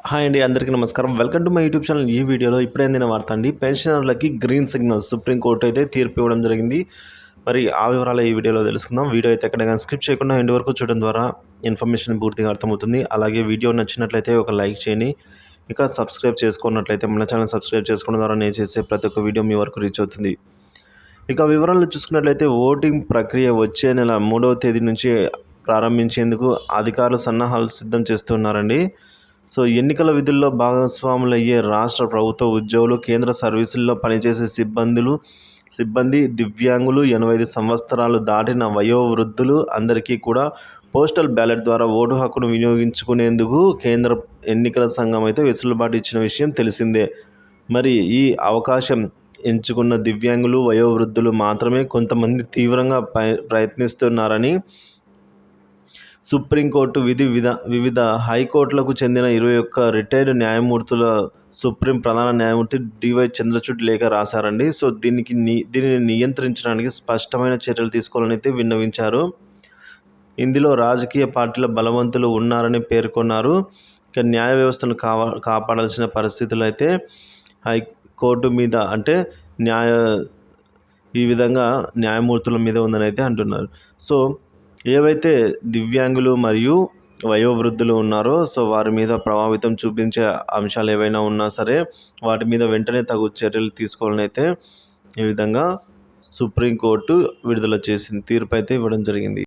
Hi అండి, అందరికీ నమస్కారం. Welcome to my YouTube channel. ఈ వీడియోలో ఇప్పుడే అందిన వార్త అండి. పెన్షనర్లకి గ్రీన్ సిగ్నల్ సుప్రీంకోర్టు అయితే తీర్పు ఇవ్వడం జరిగింది. మరి ఆ వివరాలు ఈ వీడియోలో తెలుసుకుందాం. వీడియో అయితే ఎక్కడైనా స్కిప్ చేయకుండా ఎండ్ వరకు చూడడం ద్వారా ఇన్ఫర్మేషన్ పూర్తిగా అర్థమవుతుంది. అలాగే వీడియో నచ్చినట్లయితే ఒక లైక్ చేయండి. ఇక సబ్స్క్రైబ్ చేసుకున్నట్లయితే మన ఛానల్ సబ్స్క్రైబ్ చేసుకోవడం ద్వారా నేను చేసే ప్రతి ఒక్క వీడియో మీ వరకు రీచ్ అవుతుంది. ఇక వివరాలు చూసుకున్నట్లయితే ఓటింగ్ ప్రక్రియ వచ్చే నెల 3వ తేదీ నుంచి ప్రారంభించేందుకు అధికారులు సన్నాహాలు సిద్ధం చేస్తున్నారండి. సో ఎన్నికల విధుల్లో భాగస్వాములయ్యే రాష్ట్ర ప్రభుత్వ ఉద్యోగులు, కేంద్ర సర్వీసుల్లో పనిచేసే సిబ్బంది, దివ్యాంగులు, 85 సంవత్సరాలు దాటిన వయోవృద్ధులు అందరికీ కూడా పోస్టల్ బ్యాలెట్ ద్వారా ఓటు హక్కును వినియోగించుకునేందుకు కేంద్ర ఎన్నికల సంఘం అయితే వెసులుబాటు ఇచ్చిన విషయం తెలిసిందే. మరి ఈ అవకాశం ఎంచుకున్న దివ్యాంగులు, వయోవృద్ధులు మాత్రమే కొంతమంది తీవ్రంగా ప్రయత్నిస్తున్నారని సుప్రీంకోర్టు వివిధ హైకోర్టులకు చెందిన 21 రిటైర్డ్ న్యాయమూర్తుల సుప్రీం ప్రధాన న్యాయమూర్తి డివై చంద్రచూడ్ లేఖ రాశారండి. సో దీనిని నియంత్రించడానికి స్పష్టమైన చర్యలు తీసుకోవాలని అయితే విన్నవించారు. ఇందులో రాజకీయ పార్టీల బలవంతులు ఉన్నారని పేర్కొన్నారు. ఇక న్యాయ వ్యవస్థను కాపాడాల్సిన పరిస్థితులు అయితే హైకోర్టు మీద అంటే ఈ విధంగా న్యాయమూర్తుల మీద ఉందని అయితే అంటున్నారు. సో ఏవైతే దివ్యాంగులు మరియు వయోవృద్ధులు ఉన్నారో సో వారి మీద ప్రభావితం చూపించే అంశాలు ఏవైనా ఉన్నా సరే వాటి మీద వెంటనే తగు చర్యలు తీసుకోవాలని అయితే ఈ విధంగా సుప్రీంకోర్టు విడుదల చేసిన తీర్పు అయితే ఇవ్వడం జరిగింది.